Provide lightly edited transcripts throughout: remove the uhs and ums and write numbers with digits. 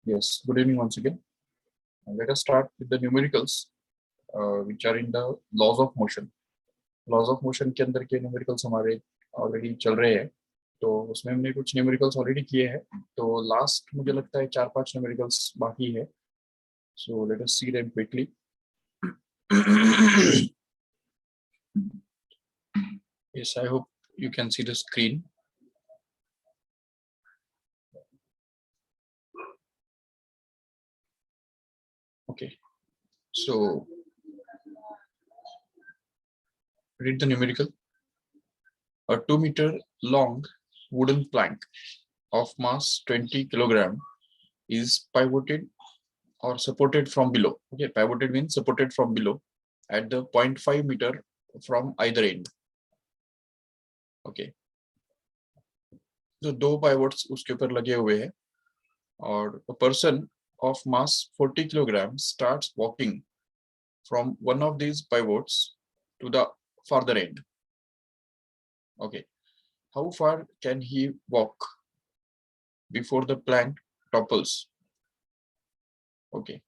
Yes, good evening once again. Let us start with the numericals, which are in the laws of motion. Laws of motion के अंदर के numericals हमारे already चल रहे हैं, तो उसमें हमने कुछ न्यूमेरिकल्स ऑलरेडी किए हैं. तो लास्ट मुझे लगता है 4-5 न्यूमेरिकल्स बाकी है. So let us see them quickly. Yes, I hope you can see the screen. Okay, so read the numerical. A 2-meter long wooden plank of mass 20 kilogram is pivoted or supported from below. Okay, pivoted means supported from below at the 0.5 meter from either end. Okay, तो दो pivots उसके ऊपर लगे हुए हैं और a person of mass 40 kilogram starts walking from one of these pivots to the farther end. Okay, how far can he walk before the plank topples? Okay,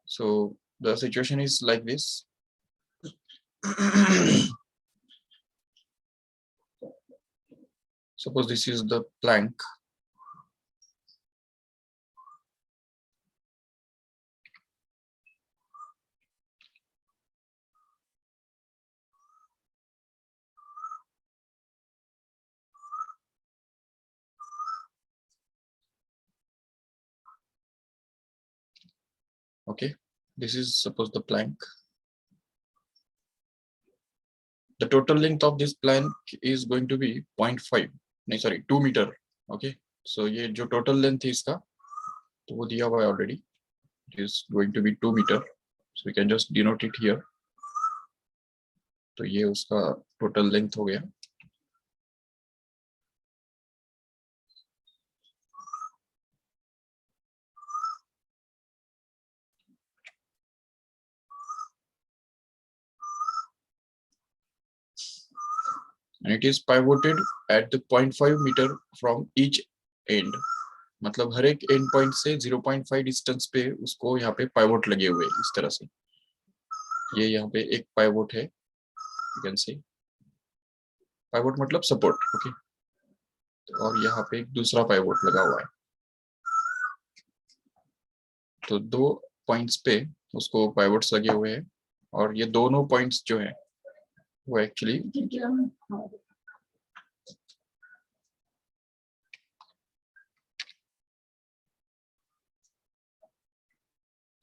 so the situation is like this. Suppose this is the plank. Okay, this is suppose the plank. The total length of this plank is going to be 0.5, no, sorry, 2 meter. Okay, so ये जो total length है इसका तो वो दिया हुआ है already. It is going to be 2 meter. So we can just denote it here. तो ये उसका total length हो गया. And it is pivoted at the 0.5 meter from each end. मतलब हर एक एंड पॉइंट से 0.5 डिस्टेंस पे उसको यहाँ पे पाइवोट लगे हुए इस तरह से. ये यहाँ पे एक पाइवोट है, यू कैन सी. पाइवोट मतलब सपोर्ट. ओके, और यहाँ पे एक दूसरा पाइवोट लगा हुआ है. तो दो पॉइंट्स पे उसको पाइवोट्स लगे हुए हैं और ये दोनों पॉइंट्स जो है वो एक्चुअली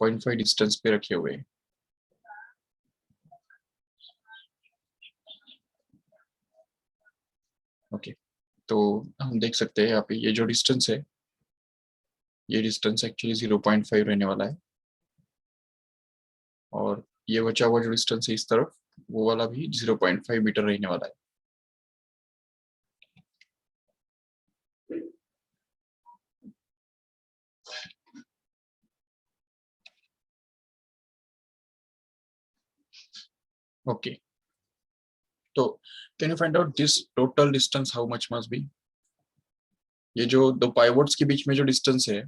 0.5 डिस्टेंस पे रखे हुए हैं. ओके, तो हम देख सकते हैं यहाँ पे ये जो डिस्टेंस है ये डिस्टेंस एक्चुअली 0.5 रहने वाला है और ये बचा हुआ जो डिस्टेंस है इस तरफ वो वाला भी 0.5 मीटर रहने वाला है. ओके, तो can you find out this total distance how much must be. ये जो दो पाइवोट्स के बीच में जो डिस्टेंस है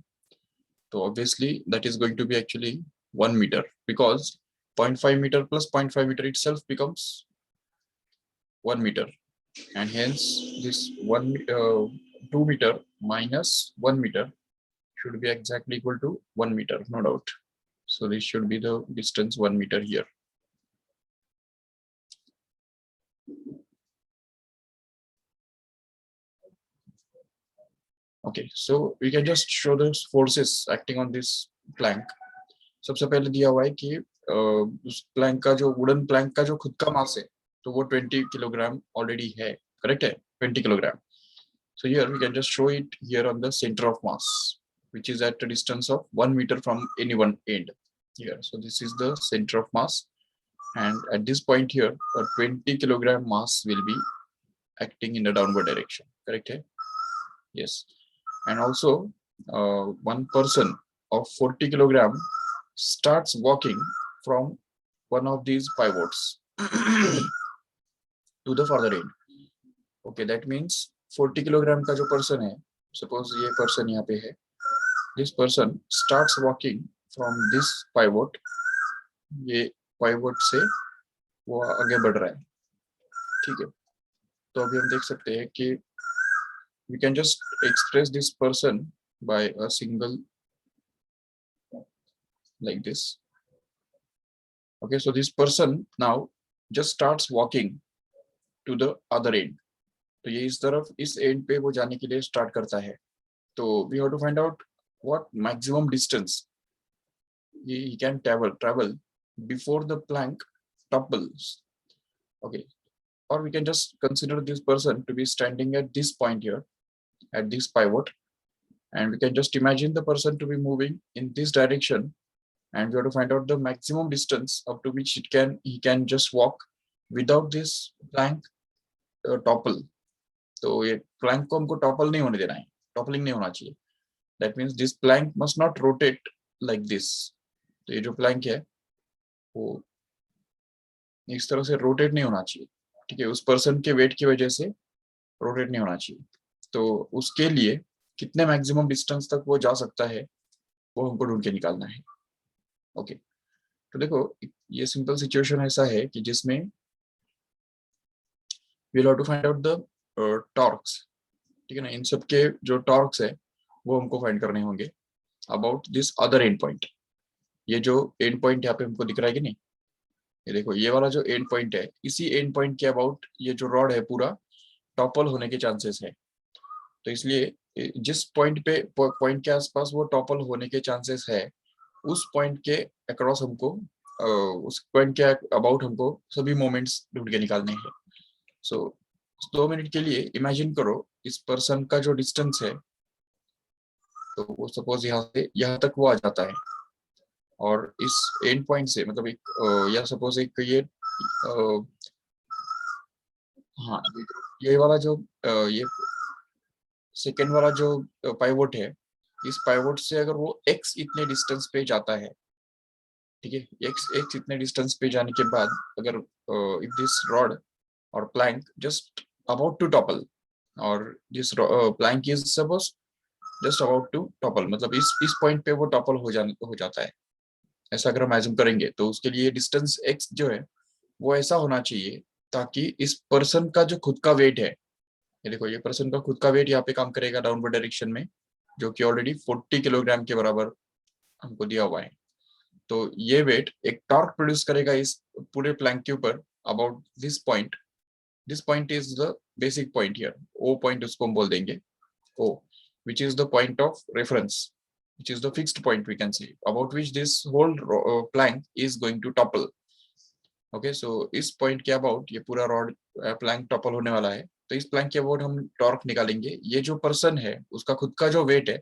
तो obviously that is going to be actually 1 metre because 0.5 meter plus 0.5 meter itself becomes 1 meter, and hence this 2 meter minus 1 meter should be exactly equal to 1 meter, no doubt. So this should be the distance 1 meter here. Okay, so we can just show the forces acting on this plank. सबसे पहले दिया हुआ है कि उस Planck का जो wooden plank का जो खुद का मास है तो वो 20 किलोग्राम ऑलरेडी है. करेक्ट है, 20 kilogram. So here we can just show it here on the center of mass, which is at a distance of 1 meter from any one end here. So this is the center of mass, and at this point here a 20 kilogram mass will be acting in the downward direction. Correct hai? Yes. And also one person of 40 kilogram starts walking from one of these pivots to the further end. Okay, that means 40 kilogram का जो person है, suppose ये person यहाँ पे है this person starts walking from this pivot, ये pivot से वो आगे बढ़ रहा है, ठीक है। तो अभी हम देख सकते हैं कि we can just express this person by a single like this. Okay, so this person now just starts walking to the other end. तो ये इस तरफ इस एंड पे वो जाने के लिए स्टार्ट करता है। तो we have to find out what maximum distance he can travel before the plank topples. Okay, or we can just consider this person to be standing at this point here, at this pivot, and we can just imagine the person to be moving in this direction, and we have to find out the maximum distance up to which he can just walk without this plank topple. तो ये plank को हमको topple नहीं होने देना है, toppling नहीं होना चाहिए. That means this plank must not rotate like this. तो ये जो plank है वो इस तरह से रोटेट नहीं होना चाहिए, ठीक है, उस पर्सन के वेट की वजह से रोटेट नहीं होना चाहिए। तो उसके लिए कितने मैक्सिमम डिस्टेंस तक वो जा सकता है वो हमको ढूंढ के निकालना है। ओके, तो देखो ये सिंपल सिचुएशन ऐसा है कि जिसमें we will have to find out the torques, ठीक है ना। इन सब के जो टॉर्क्स है वो हमको फाइंड करने होंगे about this other and point. ये जो एंड पॉइंट यहाँ पे हमको दिख रहा है कि नहीं, ये देखो ये वाला जो एंड पॉइंट है, इसी एंड पॉइंट के अबाउट ये जो रॉड है पूरा टॉपल होने के चांसेस है। तो इसलिए जिस पॉइंट के आसपास वो टॉपल होने के चांसेस है उस पॉइंट के अक्रॉस हमको उस पॉइंट के अबाउट हमको सभी मोमेंट्स ढूंढ के निकालने हैं। सो 2 मिनट के लिए इमेजिन करो इस पर्सन का जो डिस्टेंस है, तो वो सपोज यहाँ से यहाँ तक वो आ जाता है और इस एंड पॉइंट से मतलब एक या सपोज एक ये हाँ ये वाला जो ये सेकेंड वाला जो पाइवोट है, इस पाइवोट से अगर वो x इतने डिस्टेंस पे जाता है, ठीक है, x इतने डिस्टेंस पे जाने के बाद अगर इफ दिस रॉड और plank just about to topple और this plank is suppose just about to topple, मतलब इस पॉइंट पे वो टॉपल हो जाता है, ऐसा अगर हम एज्यूम करेंगे तो उसके लिए डिस्टेंस x जो है वो ऐसा होना चाहिए ताकि इस पर्सन का जो खुद का वेट है, ये देखो ये पर्सन का खुद का वेट यहाँ पे काम करेगा डाउनवर्ड डायरेक्शन में, जो कि ऑलरेडी 40 किलोग्राम के बराबर हमको दिया हुआ है। तो ये वेट एक टॉर्क प्रोड्यूस करेगा इस पूरे प्लैंक के ऊपर about this point. This point is the basic point here, O point उसको हम बोल देंगे, O which is the point of reference, which is the fixed point we can say about which this whole plank is going to topple. Okay, so इस point के about ये पूरा rod Planck topple होने वाला है। तो इस Planck के अबाउट हम टॉर्क निकालेंगे। ये जो पर्सन है उसका खुद का जो वेट है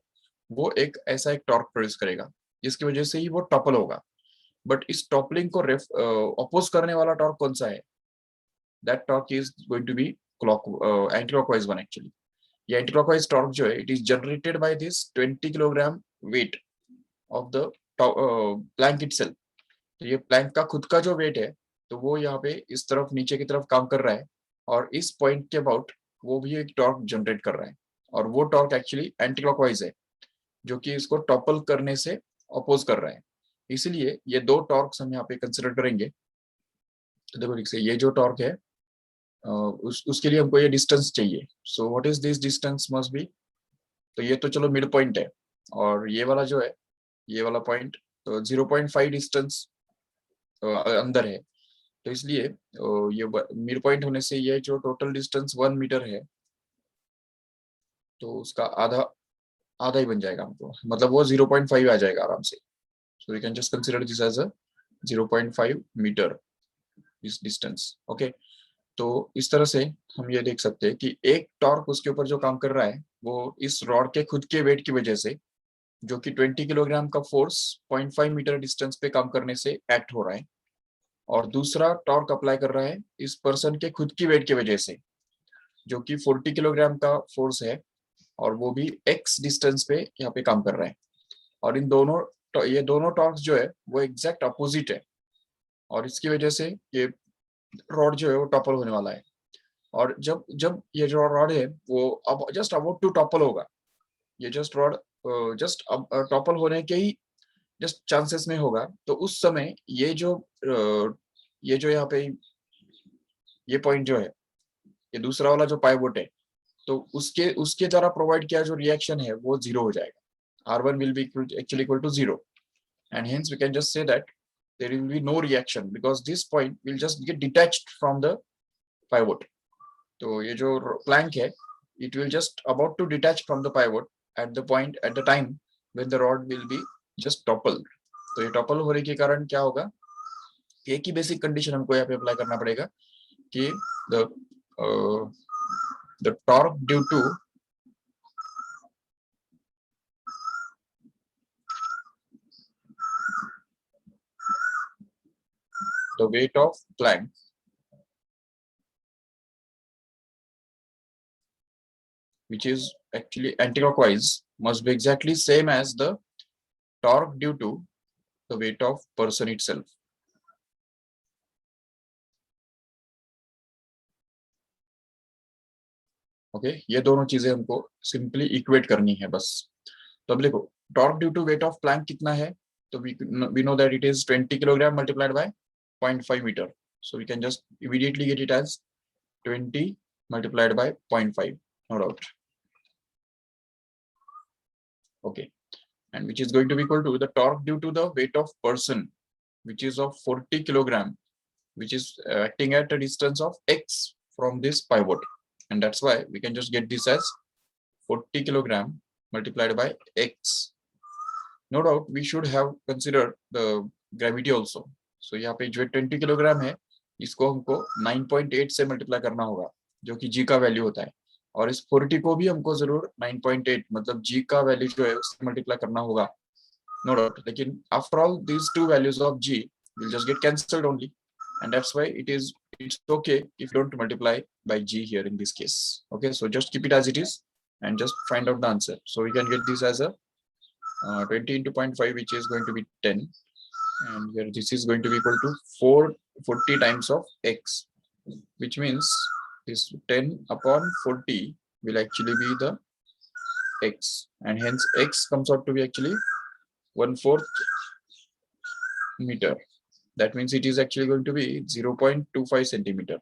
वो एक ऐसा एक टॉर्क प्रोड्यूस करेगा जिसकी वजह से ही वो टॉपल होगा। बट इस टॉपलिंग को अपोज करने वाला टॉर्क कौन सा है? That torque is going to be anti clockwise one actually. ये एंटी क्लॉकवाइज टॉर्क जो है it is generated by this 20 kilogram weight of the plank itself. तो ये प्लैंक का खुद का जो वेट है तो वो यहाँ पे इस तरफ नीचे की तरफ काम कर रहा है और इस पॉइंट के अबाउट वो भी एक टॉर्क जनरेट कर रहा है और वो टॉर्क एक्चुअली एंटी क्लॉकवाइज है जो कि इसको टॉपल करने से अपोज कर रहा है। इसलिए ये दो टॉर्क्स हम यहाँ पे कंसिडर करेंगे। तो देखो ठीक से ये जो टॉर्क है उसके लिए हमको ये डिस्टेंस चाहिए। So what is this distance must be, तो ये तो चलो मिड पॉइंट है और ये वाला जो है ये वाला पॉइंट 0.5 डिस्टेंस अंदर है। तो इसलिए ये मिड पॉइंट होने से ये जो टोटल डिस्टेंस 1 मीटर है तो उसका आधा आधा ही बन जाएगा हमको, मतलब वो 0.5 आ जाएगा आराम से। So we can just consider this as a 0.5 metre this distance. Okay, तो इस तरह से हम ये देख सकते हैं कि एक टॉर्क उसके ऊपर जो काम कर रहा है वो इस रॉड के खुद के वेट की वजह से, जो कि 20 किलोग्राम का फोर्स 0.5 मीटर डिस्टेंस पे काम करने से एक्ट हो रहा है, और दूसरा टॉर्क अप्लाई कर रहा है इस पर्सन के खुद की वेट की वजह से जो कि 40 किलोग्राम का फोर्स है और वो भी x डिस्टेंस पे यहाँ पे काम कर रहा है। और इन दोनों ये दोनों टॉर्क्स जो है वो एग्जैक्ट अपोजिट है और इसकी वजह से ये रॉड जो है वो टॉपल होने वाला है। और जब जब ये जो रॉड है वो अब जस्ट अबाउट टू टॉपल होगा, ये जस्ट रॉड जस्ट टॉपल होने के ही जस्ट चांसेस में होगा, तो उस समय ये जो यहाँ पे ये पॉइंट जो है, ये दूसरा वाला जो पाइवोट है, तो उसके उसके द्वारा प्रोवाइड किया जो रिएक्शन है वो जीरो हो जाएगा. R1 will be actually equal to 0, and hence we can just say that there will be no reaction because this point will just get detached from the pivot. तो ये जो plank है, it will just about to detach from the pivot at the time when the rod will be just topple. तो ये topple होने के कारण क्या होगा कि एक ही बेसिक कंडीशन हमको यहाँ पे अप्लाई करना पड़ेगा कि the torque due to the weight of plank which is actually anticlockwise must be exactly same as the torque due to the weight of person itself. Okay ये दोनों चीजें हमको सिंपली इक्वेट करनी है बस. तो अब देखो torque due to weight of plank कितना है, तो we know that it is 20 kilogram multiplied by 0.5 meter. So we can just immediately get it as 20 multiplied by 0.5, no doubt. Okay, and which is going to be equal to the torque due to the weight of person, which is of 40 kilogram, which is acting at a distance of x from this pivot, and that's why we can just get this as 40 kilogram multiplied by x. No doubt we should have considered the gravity also. So यहाँ पे जो 20 kilogram है इसको हमको 9.8 से multiply करना होगा जो कि g का वैल्यू होता है, और इस 40 को भी हमको जरूर 9.8 मतलब g का वैल्यू जो है उससे मल्टीप्लाई करना होगा. No doubt, लेकिन after all these two values of g will just get cancelled only, and that's why it's okay if you don't multiply by g here in this case. Okay, so just keep it as it is and just find out the answer. So we can get this as a 20 into 0.5, which is going to be 10, and here this is going to be equal to 40 times of x, which means this 10 upon 40 will actually be the x, and hence x comes out to be actually 1/4 meter. That means it is actually going to be 0.25 centimeter.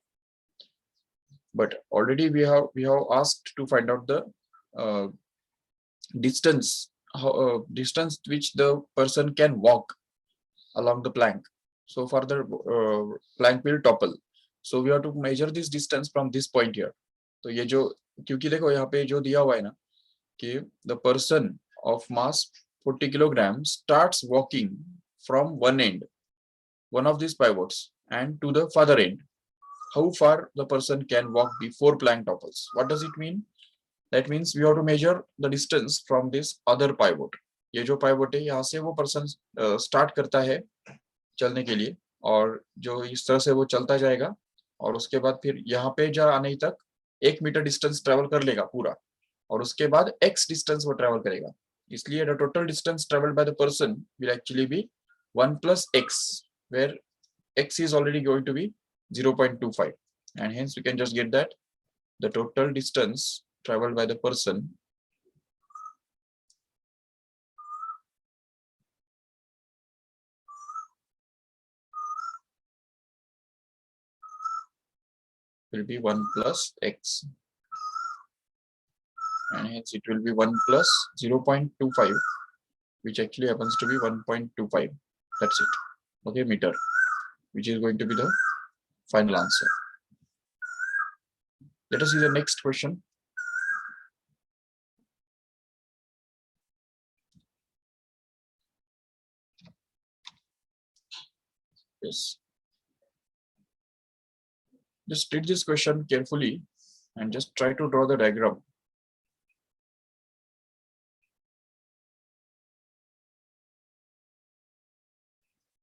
But already we have asked to find out the distance which the person can walk along the plank. So further plank will topple. So we have to measure this distance from this point here. तो ये जो क्योंकि देखो यहाँ पे जो दिया हुआ है ना कि the person of mass 40 kilograms starts walking from one of these pivots and to the further end. How far the person can walk before plank topples? What does it mean? That means we have to measure the distance from this other pivot. ये जो pivot है यहाँ से वो person start करता है चलने के लिए, और जो इस तरह से वो चलता जाएगा और उसके बाद फिर यहाँ पे जा आने तक 1 मीटर डिस्टेंस ट्रेवल कर लेगा पूरा, और उसके बाद x डिस्टेंस वो ट्रेवल करेगा. इसलिए the total distance travelled by the person will actually be 1 plus x, where x is already going to be 0.25, and hence we can just get that the total distance traveled by the person will be 1 plus x, and hence it will be 1 plus 0.25, which actually happens to be 1.25. That's it. Okay, meter, which is going to be the final answer. Let us see the next question. Yes. Just read this question carefully and just try to draw the diagram.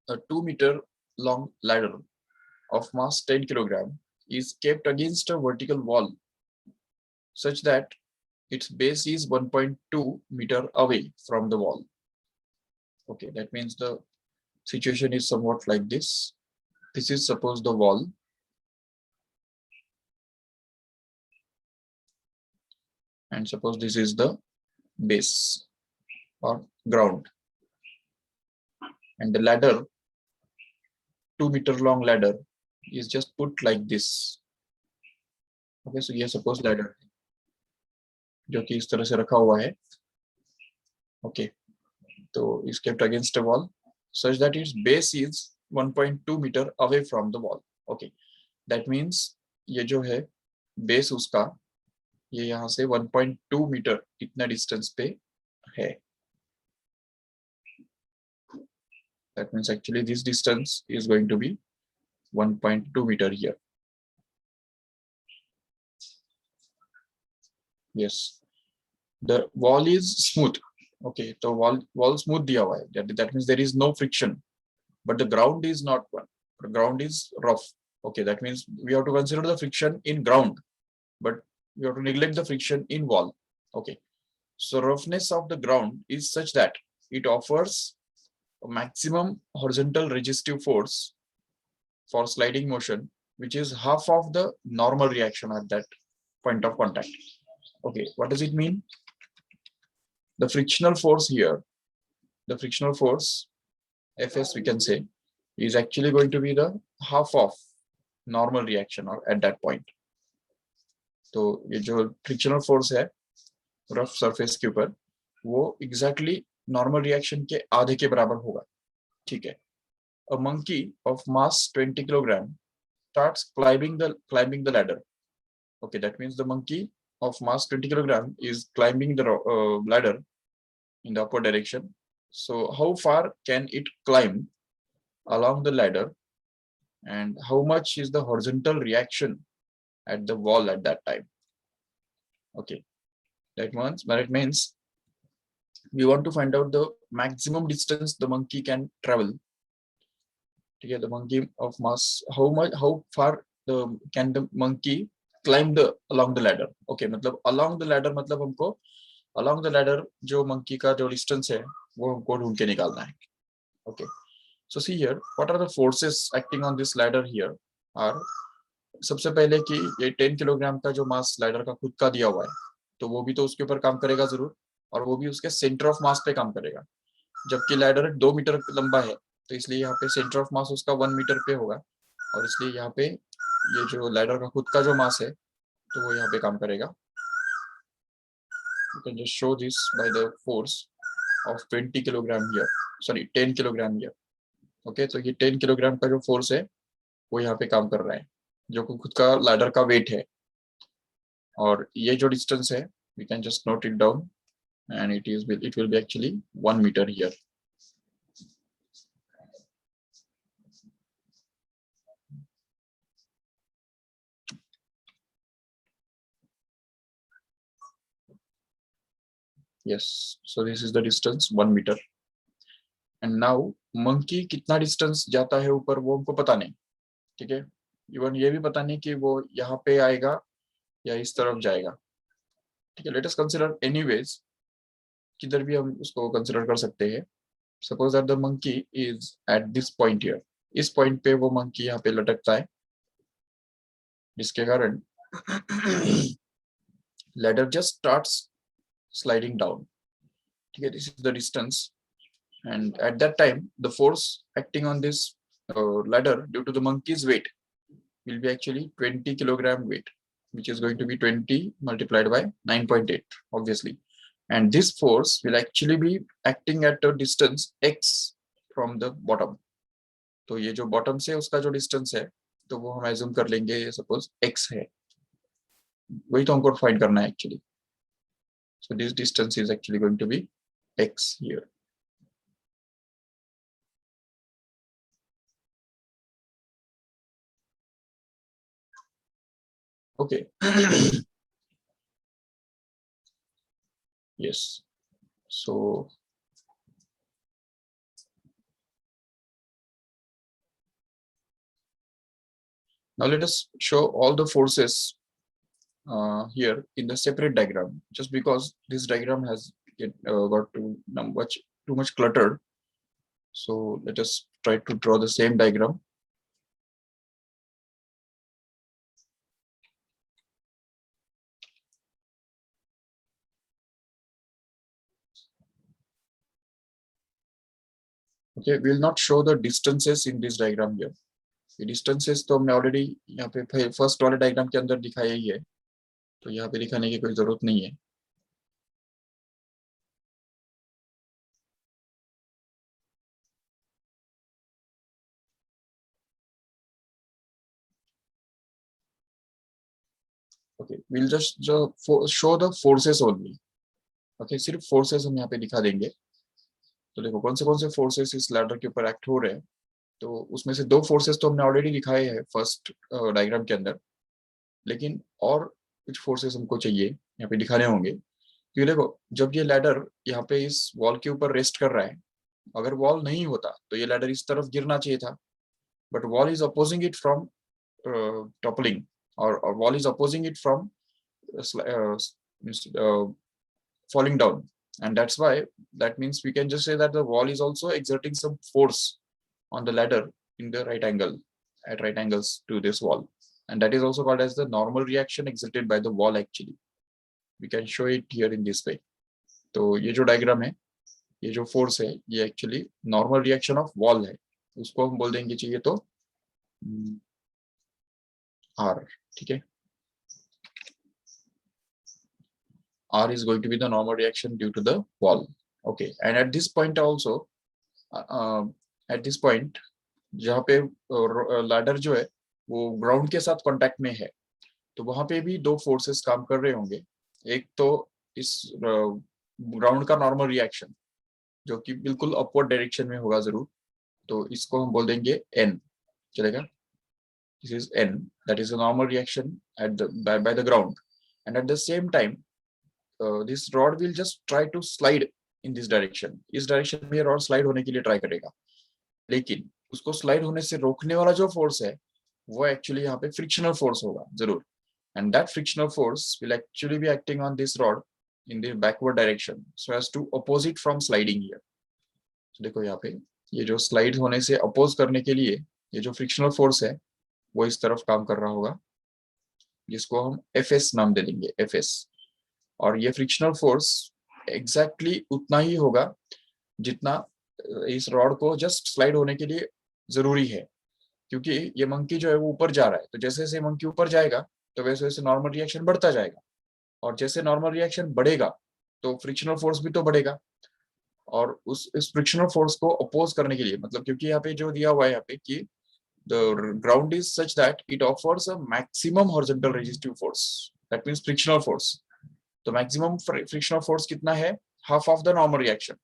A 2-meter long ladder of mass 10 kilogram is kept against a vertical wall such that its base is 1.2 meter away from the wall. Okay, that means the situation is somewhat like this. This is suppose the wall, and suppose this is the base. or ground, and the ladder, 2 meter long ladder, is just put like this. Okay, so ये suppose ladder जो कि इस तरह से रखा हुआ है. Okay, तो is kept against a wall such that its base is 1.2 meter away from the wall. Okay, that means ये जो है base उसका ये यहाँ से 1.2 मीटर इतना डिस्टेंस पे है. That means actually this distance is going to be 1.2 meter here. Yes, the wall is smooth. Okay, so wall smooth दिया हुआ है. That means there is no friction, but the ground is not one. The ground is rough. Okay, that means we have to consider the friction in ground, but we have to neglect the friction in wall. Okay, so roughness of the ground is such that it offers a maximum horizontal resistive force for sliding motion, which is half of the normal reaction at that point of contact. Okay, what does it mean? The frictional force here, the frictional force, Fs we can say, is actually going to be the half of normal reaction or at that point. तो ये जो frictional force है rough surface के ऊपर वो exactly normal reaction के आधे के बराबर होगा. ठीक है. A monkey of mass 20 kilogram starts climbing the ladder. Okay, that means the monkey of mass 20 kilogram is climbing the ladder in the upward direction. So how far can it climb along the ladder, and how much is the horizontal reaction at the wall at that time? Okay, that means we want to find out the maximum distance the monkey can travel. Okay, the monkey of mass, how far can the monkey climb along the ladder. Okay, मतलब along the ladder मतलब हमको along the ladder जो monkey का जो distance है वो हमको ढूंढ के निकालना है. Okay, so see here what are the forces acting on this ladder here are. सबसे पहले कि ये 10 किलोग्राम का जो मास लाइडर का खुद का दिया हुआ है तो वो भी तो उसके ऊपर काम करेगा जरूर, और वो भी उसके सेंटर ऑफ मास पे काम करेगा. जबकि लाइडर 2 मीटर लंबा है तो इसलिए यहाँ पे सेंटर ऑफ मास उसका 1 मीटर पे होगा, और इसलिए यहाँ पे ये जो लाइडर का खुद का जो मास है तो वो यहाँ पे काम करेगा. You can just show this by the force of 20 kilogram here, sorry 10 kilogram here. Okay, तो ये 10 किलोग्राम का जो फोर्स है वो यहाँ पे काम कर रहा है जो खुद का लाइडर का वेट है. और ये जो डिस्टेंस है we can just note it down and it will be actually 1 meter here. Yes, so this is the distance 1 meter. And now monkey कितना डिस्टेंस जाता है ऊपर वो हमको पता नहीं. ठीक है, इवन ये भी पता नहीं कि वो यहाँ पे आएगा या इस तरफ जाएगा. ठीक है, लेट अस कंसीडर एनीवेज, किधर भी हम उसको कंसीडर कर सकते हैं. Suppose that the monkey is at this point here. इस पॉइंट पे वो मंकी यहाँ पे लटकता है जिसके कारण ladder just starts sliding down. ठीक है, this is the distance, and at that time the force acting on this ladder due to the monkey's weight will be actually 20 kilogram weight, which is going to be 20 multiplied by 9.8 obviously, and this force will actually be acting at a distance x from the bottom. तो ये जो bottom से उसका जो distance है तो वो हम assume कर लेंगे suppose x है, वही तो हमको find करना है actually. So this distance is actually going to be x here. Okay. Yes, so now let us show all the forces here in the separate diagram, just because this diagram has got too much cluttered. So let us try to draw the same diagram. Okay, will not show the distances in this diagram here. ये distances तो हमने already यहाँ पे first वाले diagram के अंदर दिखाया ही है, तो यहाँ पे दिखाने की कोई जरूरत नहीं है। Okay, will just show the forces only. Okay, सिर्फ फोर्सेस हम यहाँ पे दिखा देंगे। तो देखो कौन से फोर्सेस इस लैडर के ऊपर एक्ट हो रहे हैं। तो उसमें से दो फोर्सेस तो हमने ऑलरेडी दिखाए हैं फर्स्ट डायग्राम के अंदर, लेकिन और कुछ फोर्सेस हमको चाहिए यहाँ पे दिखाने होंगे। क्योंकि देखो जब ये लैडर यहाँ पे इस वॉल के ऊपर रेस्ट कर रहा है, अगर वॉल नहीं होता तो ये लैडर इस तरफ गिरना चाहिए था, but wall is opposing it from toppling, और wall is opposing it from falling down, and that's why that means we can just say that the wall is also exerting some force on the ladder in the right angle, at right angles to this wall, and that is also called as the normal reaction exerted by the wall. Actually we can show it here in this way. तो ये जो diagram है, ये जो force है, ये actually normal reaction of wall है, उसको हम बोल देंगे चाहिए तो आर। ठीक है, R is going to be the normal reaction due to the wall. Okay, and at this point also, at this point जहाँ पे लैडर जो है वो ग्राउंड के साथ कांटेक्ट में है, तो वहां पे भी दो फोर्सेस काम कर रहे होंगे। एक तो इस ग्राउंड का नॉर्मल रिएक्शन जो कि बिल्कुल अपवर्ड डायरेक्शन में होगा जरूर, तो इसको हम बोल देंगे N, चलेगा। This is N, that is a normal reaction at the by the ground, and at the same time this rod will just try to slide in this direction। इस डायरेक्शन में रॉड स्लाइड होने के लिए try करेगा, लेकिन उसको slide होने से रोकने वाला जो फोर्स है वो एक्चुअली यहाँ पे फ्रिक्शनल फोर्स होगा जरूर, and that frictional force will actually be acting on this rod in the backward direction so as to oppose it from sliding here. तो देखो यहाँ पे ये जो स्लाइड होने से अपोज करने के लिए ये जो फ्रिक्शनल फोर्स है वो इस तरफ काम कर रहा होगा, जिसको हम Fs नाम दे देंगे, Fs। और ये फ्रिक्शनल फोर्स एग्जैक्टली उतना ही होगा जितना इस रॉड को जस्ट स्लाइड होने के लिए जरूरी है, क्योंकि ये मंकी जो है वो ऊपर जा रहा है, तो जैसे जैसे मंकी ऊपर जाएगा तो वैसे वैसे नॉर्मल रिएक्शन बढ़ता जाएगा, और जैसे नॉर्मल रिएक्शन बढ़ेगा तो फ्रिक्शनल फोर्स भी तो बढ़ेगा। और उस इस फ्रिक्शनल फोर्स को अपोज करने के लिए, मतलब क्योंकि यहाँ पे जो दिया हुआ है यहाँ पे कि the ground is such that it offers a maximum horizontal resistive force, that means frictional force. तो मैक्सिमम फ्रिक्शनल फोर्स कितना है? Half of the normal reaction.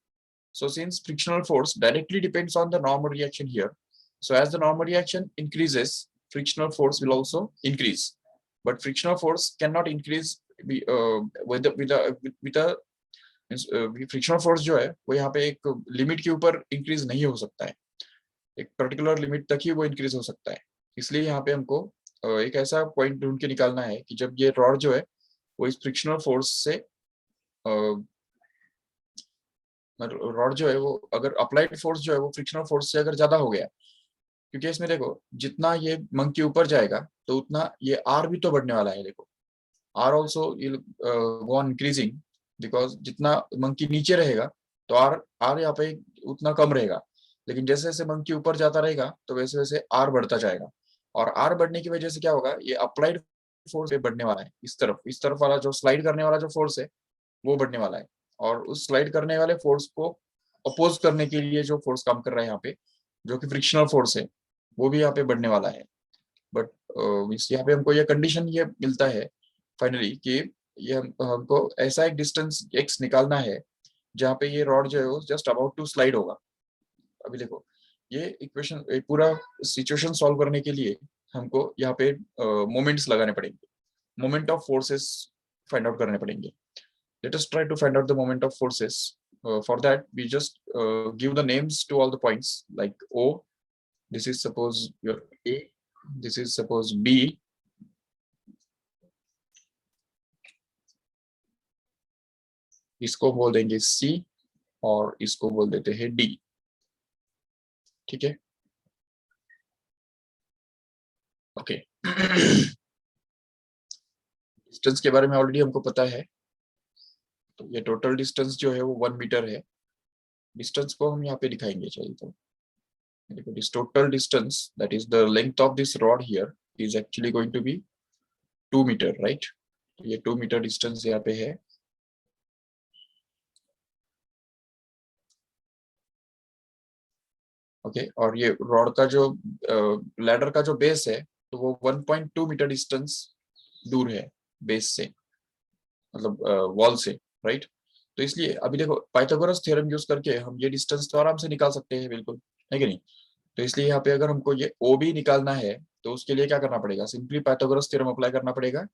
So since frictional force directly depends on the normal reaction here, so as the normal reaction increases, frictional force will also increase. But frictional force cannot increase with a frictional force जो है वो यहाँ पे एक limit के ऊपर increase नहीं हो सकता है, एक पर्टिकुलर लिमिट तक ही वो इंक्रीज हो सकता है। इसलिए यहाँ पे हमको एक ऐसा पॉइंट ढूंढ के निकालना है कि जब ये रॉड जो है वो इस फ्रिक्शनल फोर्स से रॉड जो है वो अगर अप्लाइड फोर्स जो है वो फ्रिक्शनल फोर्स से अगर ज्यादा हो गया, क्योंकि इसमें देखो जितना ये मंकी ऊपर जाएगा तो उतना ये आर भी तो बढ़ने वाला है। देखो R also go on increasing, because जितना मंकी नीचे रहेगा तो आर आर यहाँ पे उतना कम रहेगा, लेकिन जैसे जैसे मंकी ऊपर जाता रहेगा तो वैसे वैसे आर बढ़ता जाएगा, और आर बढ़ने की वजह से क्या होगा, ये अप्लाइड फोर्स बढ़ने वाला है। इस तरफ वाला जो स्लाइड करने वाला जो फोर्स है वो बढ़ने वाला है, और उस स्लाइड करने वाले फोर्स को अपोज करने के लिए जो फोर्स काम कर रहा है यहाँ पे, जो कि फ्रिक्शनल फोर्स है, वो भी यहाँ पे बढ़ने वाला है। बट यहाँ पे हमको ये कंडीशन ये मिलता है फाइनली कि ये हमको ऐसा एक डिस्टेंस x निकालना है जहाँ पे ये रॉड जो है वो जस्ट अबाउट टू स्लाइड होगा। अभी देखो ये इक्वेशन पूरा सिचुएशन सॉल्व करने के लिए हमको यहाँ पे मोमेंट्स लगाने पड़ेंगे, moment of forces find out करने पड़ेंगे। Let us try to find out the moment of forces. For that, we just give the names to all the points, like O. This is suppose your A. This is suppose B. इसको बोल देंगे C, और इसको बोल देते हैं D। ठीक है, ओके। डिस्टेंस के बारे में ऑलरेडी हमको पता है, तो ये टोटल डिस्टेंस जो है वो 1 मीटर है। डिस्टेंस को हम यहाँ पे दिखाएंगे। चलिए तो देखो, this total distance that is the length of this rod here is actually going to be 2 metre, right. ये 2 मीटर डिस्टेंस यहाँ पे है। ओके, और ये रॉड का जो लैडर का जो बेस है, तो वो 1.2 मीटर डिस्टेंस दूर है बेस से, मतलब वॉल से, राइट। तो इसलिए अभी देखो, पाइथागोरस थ्योरम यूज करके हम ये डिस्टेंस तो आराम से निकाल सकते हैं, बिल्कुल, है कि नहीं। तो इसलिए यहाँ पे अगर हमको ये ओ बी निकालना है, तो उसके लिए क्या करना पड़ेगा, सिंपली पाइथागोरस थ्योरम अप्लाई करना पड़ेगा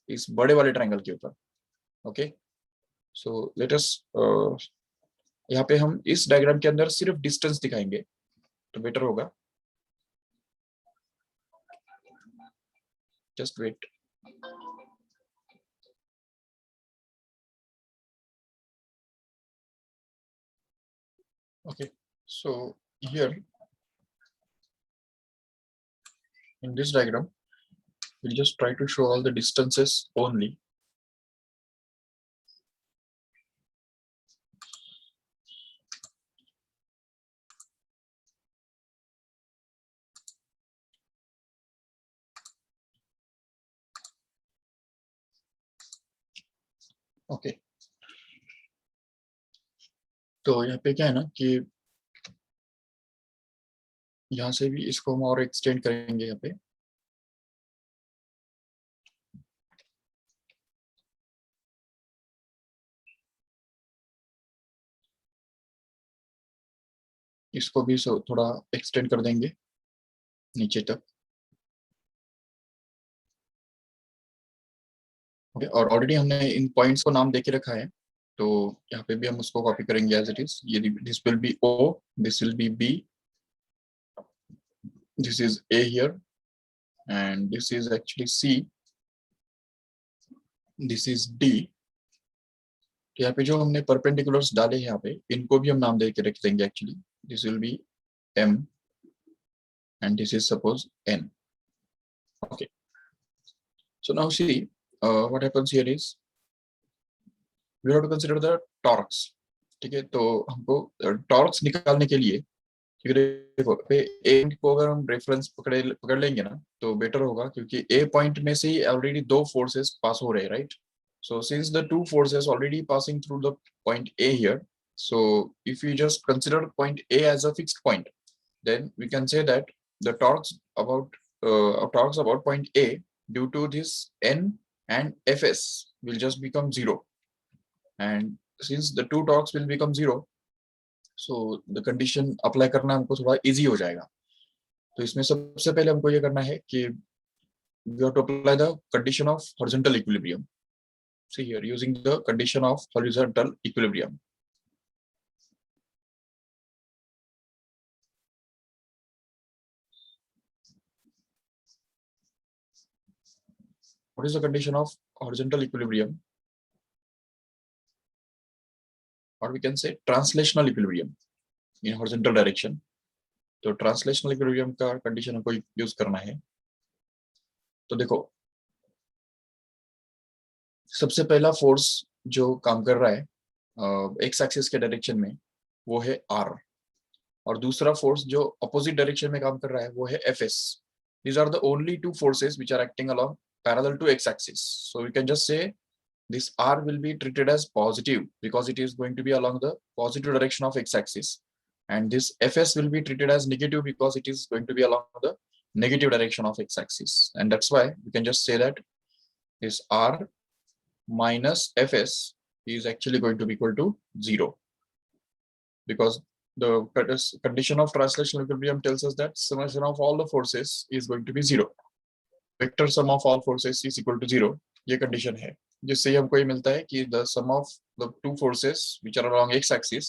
इस बड़े वाले ट्रायंगल के ऊपर। ओके, सो लेट अस, यहाँ पे हम इस डायग्राम के अंदर सिर्फ डिस्टेंस दिखाएंगे तो बेटर होगा। Just wait. Okay, so here in this diagram, we'll just try to show all the distances only. Okay, तो यहाँ पे क्या है ना कि यहाँ से भी इसको हम और एक्सटेंड करेंगे यहाँ पे। इसको भी थोड़ा एक्सटेंड कर देंगे नीचे तक। ओके, और ऑलरेडी हमने इन पॉइंट्स को नाम देके रखा है, तो यहाँ पे भी हम उसको कॉपी करेंगे एज इट इज। ये this will be O, this will be B, this is A here, and this is actually C, this is D. यहाँ पे जो हमने परपेंडिकुलर्स डाले हैं यहाँ पे, इनको भी हम नाम दे के रख देंगे actually. This will B M and this is suppose N. Okay, so now see, what happens here is we have to consider the torques. ठीक है, तो हमको टॉर्क्स निकालने के लिए, ठीक है, देखो पे ए को अगर हम रेफरेंस पकड़ लेंगे ना, तो बेटर होगा, क्योंकि ए पॉइंट में से ही ऑलरेडी दो फोर्सेस पास हो रहे हैं, right. So since the two forces already passing through the point A here, so if you just consider point A as a fixed point, then we can say that the torques about point A due to this N and Fs will just become zero. And since the two torques will become zero, so the condition apply करना हमको थोड़ा easy हो जाएगा। तो इसमें सबसे पहले हमको ये करना है कि we have to apply the condition of horizontal equilibrium. See here, using the condition of horizontal equilibrium. What is the condition of horizontal equilibrium? Or we can say translational equilibrium in horizontal direction. तो translational equilibrium का condition हमको use करना है। तो देखो, सबसे पहला force जो काम कर रहा है एक्स एक्सिस के डायरेक्शन में, वो है आर, और दूसरा फोर्स जो अपोजिट डायरेक्शन में काम कर रहा है वो है F S. These are the only two forces which are acting along parallel to X axis. So we can just say this r will be treated as positive because it is going to be along the positive direction of x-axis, and this fs will be treated as negative because it is going to be along the negative direction of x-axis, and that's why we can just say that this r minus fs is actually going to be equal to 0, because the condition of translational equilibrium tells us that summation of all the forces is going to be 0. Vector sum of all forces is equal to 0. ये condition है, जिससे हमको ये मिलता है कि the sum of the two forces which are along x-axis,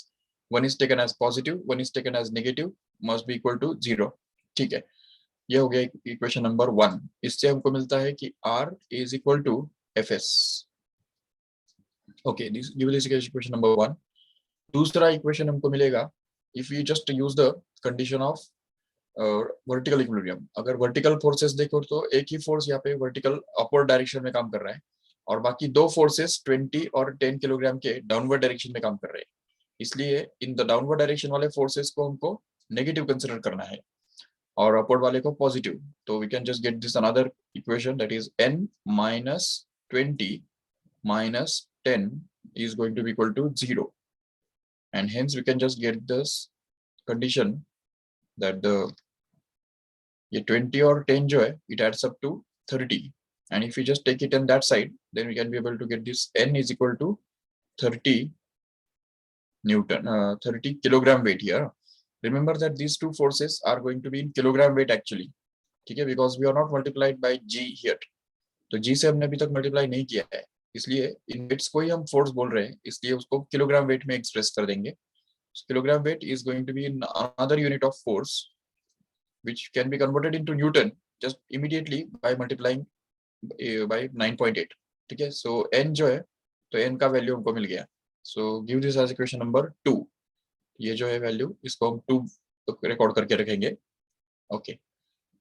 one is taken as positive, one is taken as negative, must be equal to 0. ठीक है, ये हो गया इक्वेशन नंबर 1। इससे हमको मिलता है कि R is equal to Fs. Okay, this give this equation number 1. दूसरा इक्वेशन हमको मिलेगा if we just use the condition of vertical equilibrium. अगर वर्टिकल फोर्सेस देखो तो एक ही फोर्स यहाँ पे वर्टिकल अपवर्ड डायरेक्शन में काम कर रहा है, और बाकी दो फोर्सेस 20 और 10 किलोग्राम के डाउनवर्ड डायरेक्शन में काम कर रहे हैं। इसलिए इन द डाउनवर्ड डायरेक्शन वाले फोर्सेस को हमको नेगेटिव कंसिडर करना है और अपवर्ड वाले को पॉजिटिव. तो we can just get this another equation that is n minus 20 minus 10 is going to be equal to 0, and hence we can just get this condition that the ये 20 और 10 जो है it adds up to 30, and if we just take it on that side then we can be able to get this n is equal to 30 Newton, 30 kilogram weight here. Remember that these two forces are going to be in kilogram weight actually, ठीक है, because we are not multiplied by g here. तो g से हमने अभी तक multiply नहीं किया है, इसलिए इन वेट्स को ही हम फोर्स बोल रहे हैं, इसलिए उसको किलोग्राम वेट में एक्सप्रेस कर देंगे. Kilogram weight is going to be another unit of force which can be converted into Newton just immediately by multiplying by 9.8. ठीक है, so n जो है तो n का वैल्यू हमको मिल गया. So give this as equation number 2. ये जो है वैल्यू इसको हम 2 रिकॉर्ड करके रखेंगे. ओके,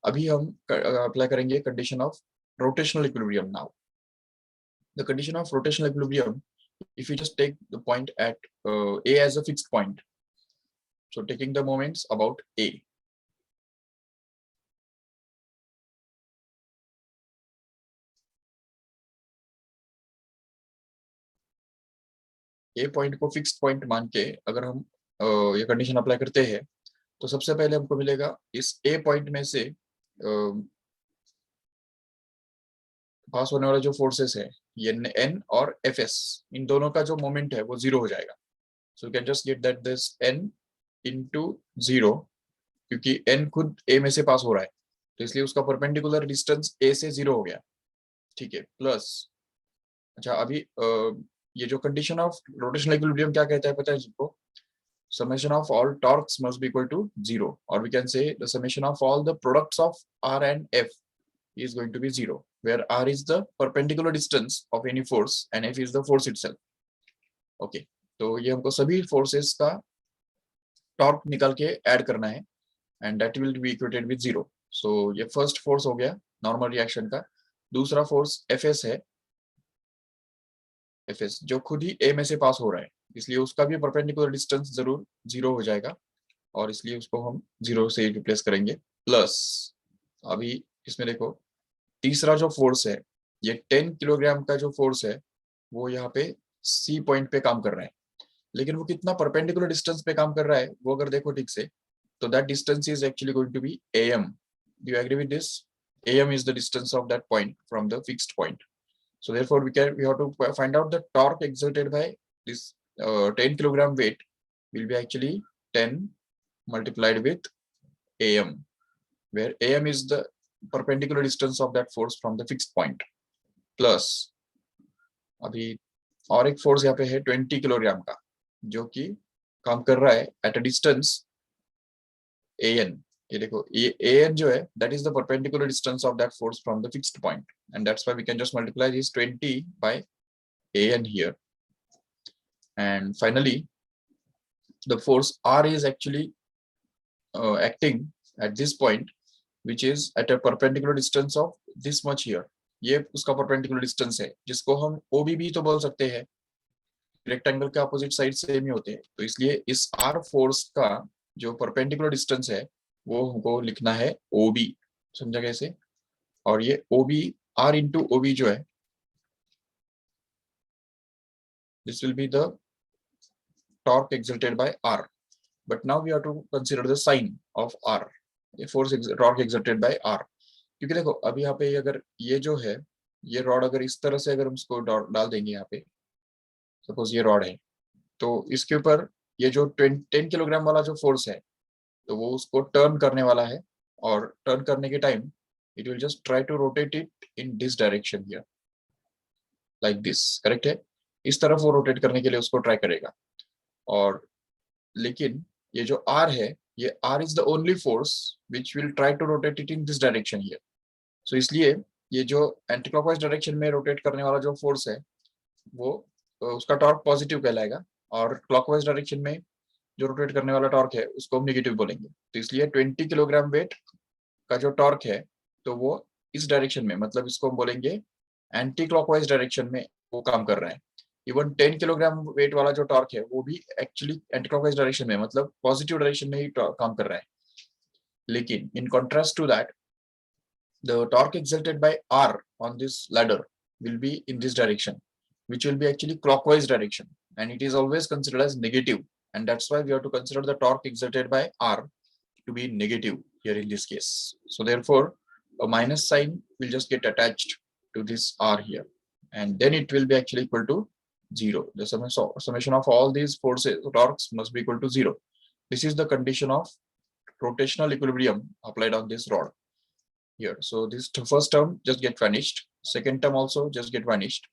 अभी हम अप्लाई करेंगे condition of rotational equilibrium. Now the condition of rotational equilibrium, if you just take the point at A as a fixed point, so taking the moments about A, A point को fixed point मान के अगर हम ये condition apply करते हैं तो सबसे पहले हमको मिलेगा इस ए पॉइंट में से पास होने वाले जो फोर्सेस है ये एन और एफ एस, इन दोनों का जो मोमेंट है वो जीरो हो जाएगा. So you can just get that this N into zero, क्योंकि एन खुद ए में से पास हो रहा है तो इसलिए उसका परपेंडिकुलर डिस्टेंस ए से जीरो हो गया. ठीक है, प्लस अच्छा अभी ये जो कंडीशन ऑफ रोटेशनल इक्विलिब्रियम क्या कहता है पता है जिनको? summation of all torques must be equal to 0, or we can say the summation of all the products of R and F is going to be 0, where R is the perpendicular distance of any force and F is the force itself. Okay, तो ये हमको सभी forces का torque निकाल के add करना है and that will be equated with 0. So ये first force हो गया normal reaction का. दूसरा force Fs है, Fs जो खुद ही A में से पास हो रहा है, इसलिए उसका भी परपेंडिकुलर डिस्टेंस जरूर 0 हो जाएगा और इसलिए उसको हम 0 से रिप्लेस करेंगे. प्लस अभी इसमें देखो तीसरा जो फोर्स है ये 10 किलोग्राम का जो फोर्स है वो यहाँ पे सी पॉइंट पे काम कर रहा है, लेकिन वो कितना परपेंडिकुलर डिस्टेंस पे काम कर रहा है वो अगर देखो ठीक से तो that distance is actually going to be am. Do you agree with this? am is the distance of that point from the fixed point. So therefore we have to find out the torque exerted by this 10 kilogram weight will be actually 10 multiplied with am, where am is the perpendicular distance of that force from the fixed point. Plus अभी और एक force यहाँ पे है 20 kilogram का जो कि काम कर रहा है एट अ डिस्टेंस an. ये देखो ये an जो है that is the perpendicular distance of that force from the fixed point, and that's why we can just multiply this 20 by an here. And finally the force R is actually acting at this point which is at a perpendicular distance of this much here. ये उसका perpendicular distance है जिसको हम OB भी तो बोल सकते हैं, रेक्टेंगल के अपोजिट साइड सेम ही होते हैं, तो इसलिए इस R फोर्स का जो perpendicular distance है वो हमको लिखना है OB. समझा कैसे? और ये OB R into OB जो है this will be the torque exerted by R. But now we have to consider the sign of R, force torque exerted by R. क्योंकि देखो अभी यहाँ पे अगर ये जो है ये रॉड अगर इस तरह से अगर हम इसको डाल देंगे यहाँ पे, सपोज ये रॉड है तो इसके ऊपर ये जो 10 किलोग्राम वाला जो फोर्स है तो वो उसको टर्न करने वाला है, और टर्न करने के time it will just try to rotate it in this direction here like this. Correct है? इस तरफ वो रोटेट करने के लिए उसको ट्राई करेगा. और लेकिन ये जो R है ये R is the only force which will try to rotate it in this direction here. So इसलिए ये जो एंटी क्लॉकवाइज डायरेक्शन में रोटेट करने वाला जो फोर्स है वो उसका टॉर्क पॉजिटिव कहलाएगा, और क्लॉकवाइज डायरेक्शन में जो रोटेट करने वाला टॉर्क है उसको हम नेगेटिव बोलेंगे. तो इसलिए 20 किलोग्राम वेट का जो टॉर्क है तो वो इस डायरेक्शन में, मतलब इसको हम बोलेंगे एंटी क्लॉकवाइज डायरेक्शन में वो काम कर रहा है. इवन 10 किलोग्राम वेट वाला जो टॉर्क है वो भी एक्चुअली एंटी क्लॉकवाइज डायरेक्शन में, मतलब पॉजिटिव डायरेक्शन में ही काम कर रहा है. लेकिन in contrast to that, the torque exerted by R on this ladder will be in this direction, which will be actually clockwise direction, and it is always considered as negative, and that's why we have to consider the torque exerted by R to be negative here in this case. So therefore, a minus sign will just get attached to this R here, and then it will be actually equal to 0. The summation of all these forces, torques, must be equal to 0. This is the condition of rotational equilibrium applied on this rod here. So this first term just get vanished, second term also just get vanished,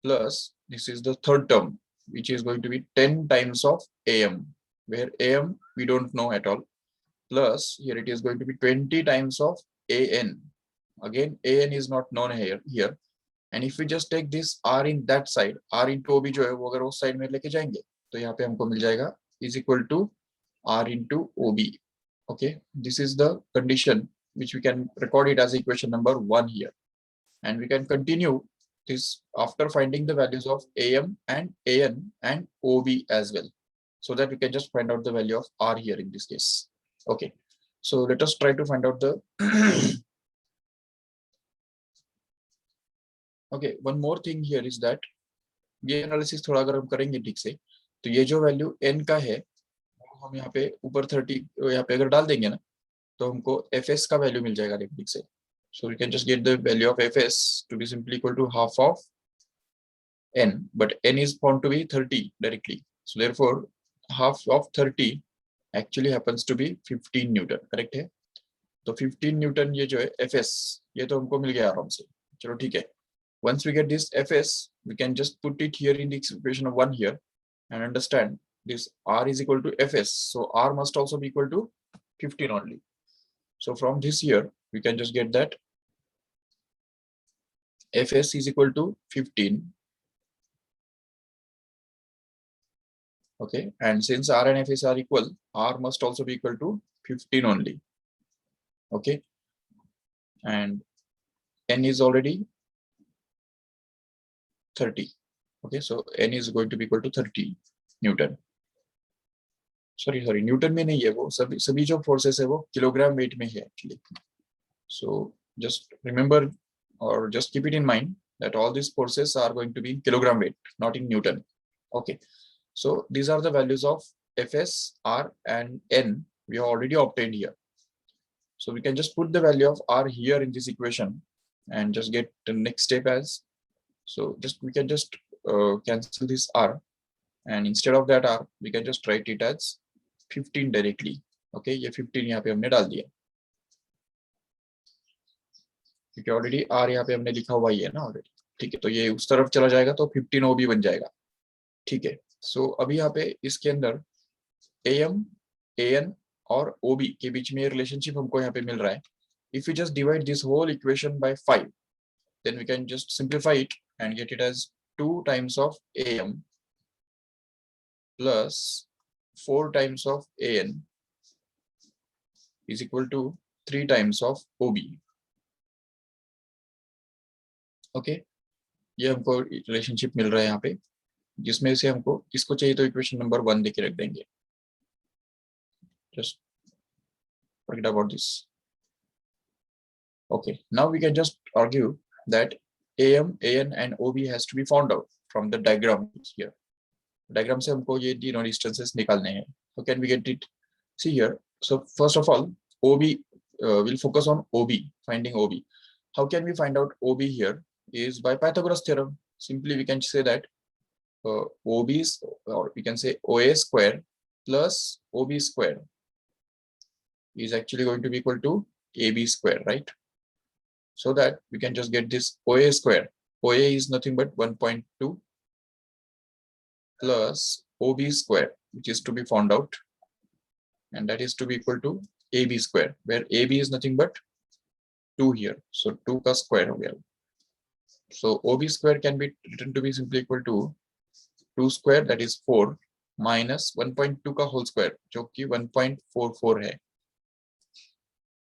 plus this is the third term, which is going to be 10 times of AM, where AM we don't know at all, plus here it is going to be 20 times of AN. Again, AN is not known here. And if we just take this R in that side, R into OB जो है वो अगर उस side में लेके जाएंगे तो यहाँ पे हमको मिल जाएगा is equal to R into OB. Okay, this is the condition which we can record it as equation number 1 here, and we can continue this after finding the values of AM and AN and OB as well, so that we can just find out the value of R here in this case. Okay, so let us try to find out the okay, one more thing here is that ये analysis थोड़ा अगर हम करेंगे ठीक से, तो ये जो वैल्यू n का है वो हम यहाँ पे ऊपर 30 यहाँ पे अगर डाल देंगे ना, तो हमको fs का वैल्यू मिल जाएगा ठीक से. So we can just get the value of fs to be simply equal to half of n, but n is found to be 30 directly. So therefore, half of 30 actually happens to be 15 Newton. Correct है? तो 15 Newton ये जो है fs, ये तो हमको मिल गया आराम से. चलो ठीक है. Once we get this fs, we can just put it here in the equation of 1 here and understand this r is equal to fs. So r must also be equal to 15 only. So from this here, we can just get that fs is equal to 15. Okay, and since r and fs are equal, r must also be equal to 15 only. Okay, and n is already 30. Okay, so n is going to be equal to 30 Newton. Sorry, Newton में नहीं है वो, सभी जो forces है वो kilogram weight में है actually. So just remember or just keep it in mind that all these forces are going to be in kilogram weight, not in Newton. Okay, so these are the values of fs, r and n we have already obtained here. So we can just put the value of r here in this equation and just get the next step as, so just we can just cancel this r, and instead of that r we can just write it as 15 directly. Okay, ये 15 यहाँ पे हमने डाल दिया क्योंकि already r यहाँ पे हमने लिखा हुआ ही है ना ऑलरेडी. ठीक है, तो ये उस तरफ चला जाएगा तो 15 OB बन जाएगा. ठीक है, सो अभी यहाँ पे इसके अंदर AM, AN और OB के बीच में रिलेशनशिप हमको यहाँ पे मिल रहा है. If we just divide this whole equation by 5, then we can just simplify it and get it as 2 times of AM plus 4 times of AN is equal to 3 times of OB. Okay, ये हमको relationship मिल रहा है यहाँ पे, जिसमें से हमको इसको चाहिए तो इक्वेशन नंबर 1 देके रख देंगे. Just forget about this. Okay, now we can just argue that AM, AN and OB has to be found out from the diagram here. Diagram से हमको ये तीनों distances निकालने हैं. How can we get it? See here. So first of all, OB we'll focus on OB, finding OB. How can we find out OB here? Is by Pythagoras theorem. Simply we can say that OB is, or we can say OA square plus OB square is actually going to be equal to AB square, right? So that we can just get this OA square. OA is nothing but 1.2 plus OB square, which is to be found out, and that is to be equal to AB square, where AB is nothing but 2 here. So 2 का square हो गया. So OB square can be written to be simply equal to 2 square, that is 4, minus 1.2 का whole square जो कि 1.44 है.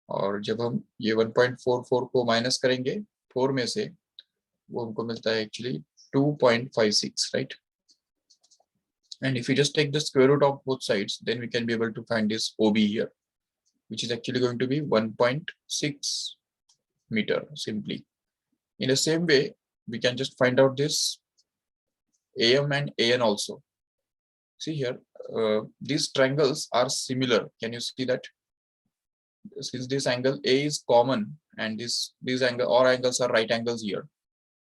और जब हम ये 1.44 को माइनस करेंगे 4 में से, वो हमको मिलता है actually 2.56, right. And if you just take the square root of both sides, then we can be able to find this OB here, which is actually going to be 1.6 meter simply. In the same way, we can just find out this AM and AN also. See here, these triangles are similar. Can you see that? Since this angle A is common and these angle or angles are right angles here.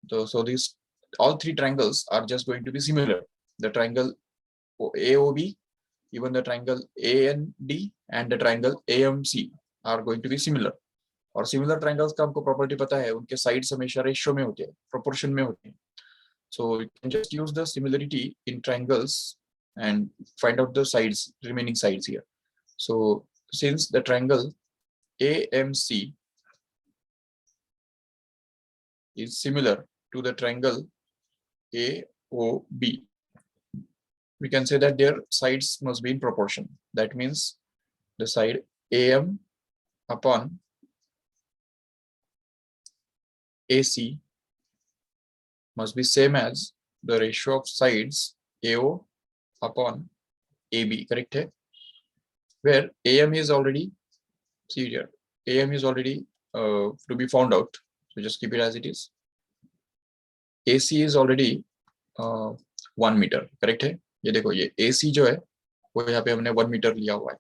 So these all three triangles are just going to be similar. The triangle AOB, even the triangle AND and the triangle AMC are going to be similar. और similar triangles का हमको property पता है, उनके sides हमेशा ratio में होते हैं, प्रोपोर्शन में होते हैं. So you can just use the similarity in triangles and find out the sides, remaining sides here. So since the triangle AMC is similar to the triangle AOB, we can say that their sides must be in proportion. That means the side AM upon AC must be same as the ratio of sides AO upon AB, correct? Hai? Where AM is already, see here, AM is already to be found out. So just keep it as it is. AC is already 1 meter, correct? है? ये देखो ये AC जो है वो यहाँ पे हमने 1 meter लिया हुआ है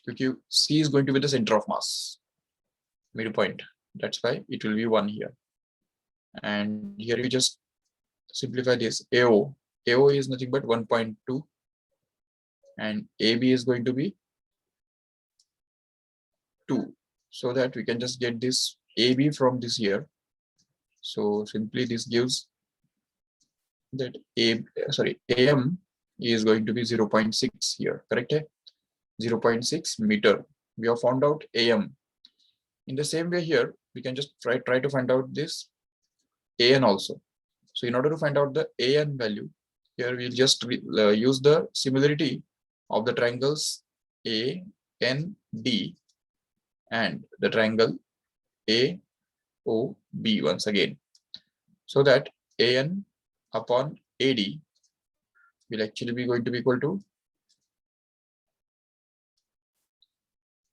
क्योंकि C is going to be the center of mass, midpoint. That's why it will be 1 here. And here you just simplify this. AO is nothing but 1.2 and AB is going to be 2, so that we can just get this AB from this here. So simply this gives that AM is going to be 0.6 here, correct? 0.6 meter. We have found out AM. In the same way here, we can just try to find out this AN also. So in order to find out the AN value, here we'll just use the similarity of the triangles AND and the triangle AOB once again, so that AN upon AD will actually be going to be equal to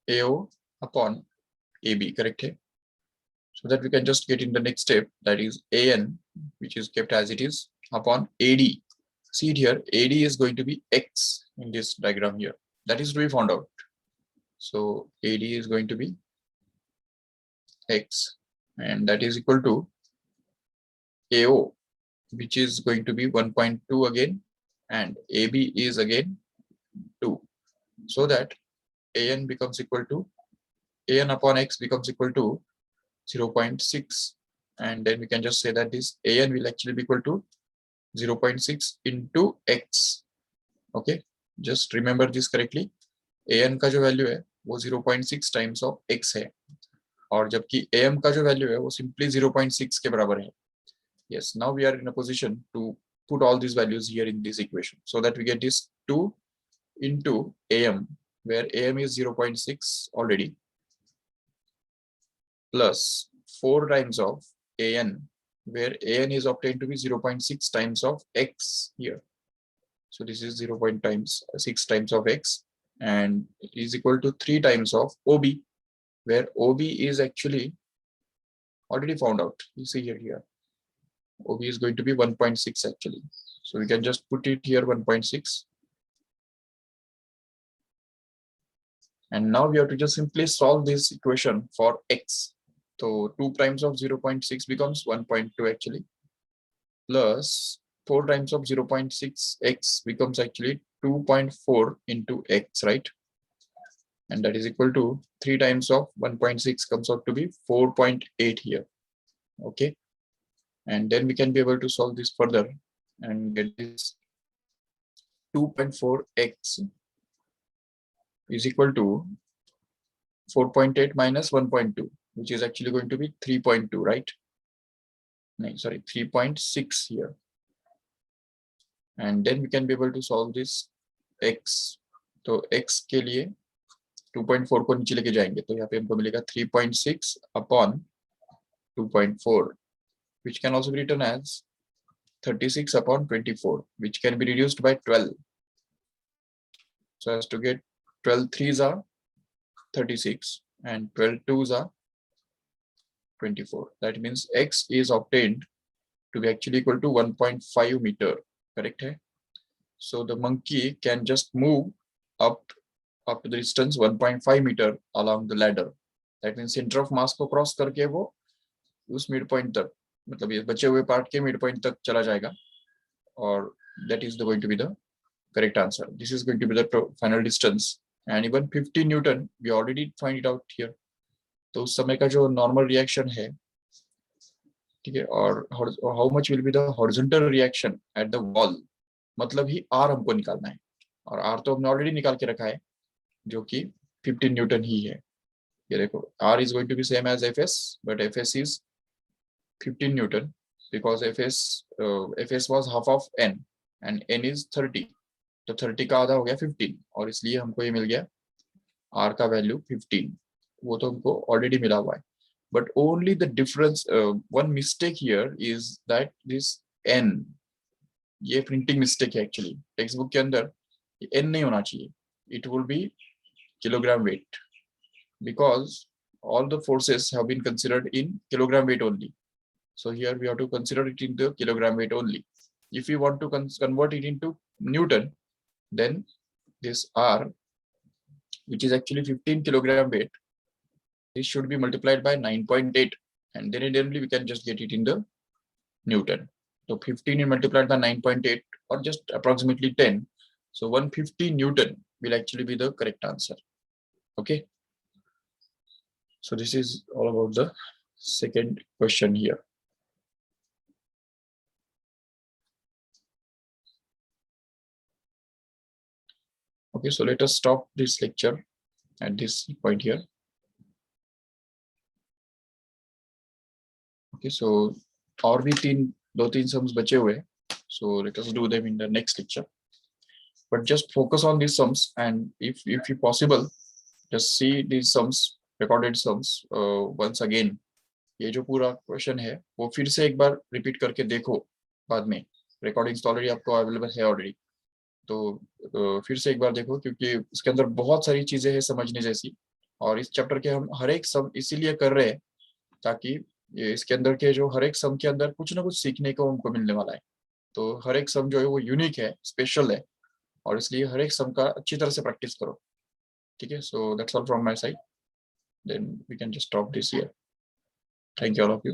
AO upon AB, correct? So that we can just get in the next step, that is AN, which is kept as it is, upon AD. See it here, AD is going to be X in this diagram here. That is to be found out. So AD is going to be X, and that is equal to AO, which is going to be 1.2 again, and AB is again 2. So that AN becomes equal to, AN upon X becomes equal to 0.6. And then we can just say that this AN will actually be equal to 0.6 into X. Okay, just remember this correctly. AN का जो value है वो 0.6 times of X है, और जबकि AM का जो value है वो सिंपली 0.6 के बराबर है. Yes, now we are in a position to put all these values here in this equation, so that we get this 2 into AM, where AM is 0.6 already, plus 4 times of AN, where AN is obtained to be 0.6 times of X here. So this is 0.6 times of X, and it is equal to 3 times of OB, where OB is actually already found out. You see here. OB is going to be 1.6 actually. So we can just put it here 1.6. And now we have to just simply solve this equation for X. So 2 times of 0.6 becomes 1.2 actually, plus 4 times of 0.6 X becomes actually 2.4 into X, right? And that is equal to 3 times of 1.6 comes out to be 4.8 here. Okay. And then we can be able to solve this further and get this 2.4x is equal to 4.8 minus 1.2, which is actually going to be 3.2, right? No, sorry, 3.6 here. And then we can be able to solve this x. तो x के लिए 2.4 को नीचे लेके जाएंगे तो यहाँ पे हमको मिलेगा 3.6 upon 2.4, which can also be written as 36 upon 24, which can be reduced by 12. So as to get 12 threes are 36 and 12 twos are 24. That means x is obtained to be actually equal to 1.5 meter. Correct? Hai? So the monkey can just move up to the distance 1.5 meter along the ladder. That means center of mass को cross करके वो उस mid point तक, मतलब ये बचे हुए part के मिड पॉइंट तक चला जाएगा, और that is going to be the correct answer. This is going to be the final distance, and even 50 Newton we already find it out here. तो उस समय का जो नॉर्मल रिएक्शन है, ठीक है, और how much will be the horizontal reaction at the wall, मतलब ही आर हमको निकालना है, और आर तो हमने ऑलरेडी निकाल के रखा है जो कि 15 न्यूटन ही है. ये देखो, R is going to be same as F S, but F S is 15 newton because F S was half of N and N is 30, तो 30 का आधा हो गया 15, और इसलिए हमको ये मिल गया आर का वैल्यू 15. वो तो हमको ऑलरेडी मिला हुआ है, but only the difference, one mistake here is that this n, ये printing mistake है actually. Textbook के अंदर n नहीं होना चाहिए, it will be kilogram weight, because all the forces have been considered in kilogram weight only. So here we have to consider it in the kilogram weight only. If you want to convert it into Newton, then this R, which is actually 15 kilogram weight, this should be multiplied by 9.8, and then immediately we can just get it in the Newton. So 15 is multiplied by 9.8, or just approximately 10. So 150 Newton will actually be the correct answer. Okay. So this is all about the second question here. Okay, so let us stop this lecture at this point here. Okay, so और भी दो तीन sums बचे हुए, so let us do them in the next lecture. But just focus on these sums, and if possible, just see these sums, recorded sums once again. ये जो पूरा question है वो फिर से एक बार रिपीट करके देखो बाद में. रिकॉर्डिंग्स तो ऑलरेडी आपको अवेलेबल है ऑलरेडी, तो फिर से एक बार देखो, क्योंकि इसके अंदर बहुत सारी चीजें हैं समझने जैसी, और इस चैप्टर के हम हर एक सम इसीलिए कर रहे हैं ताकि ये इसके अंदर के जो हर एक सम के अंदर कुछ ना कुछ सीखने को हमको मिलने वाला है. तो हर एक सम जो है वो यूनिक है, स्पेशल है, और इसलिए हर एक सम का अच्छी तरह से प्रैक्टिस करो. ठीक है, so that's all from my side, then we can just stop this here. Thank you all of you.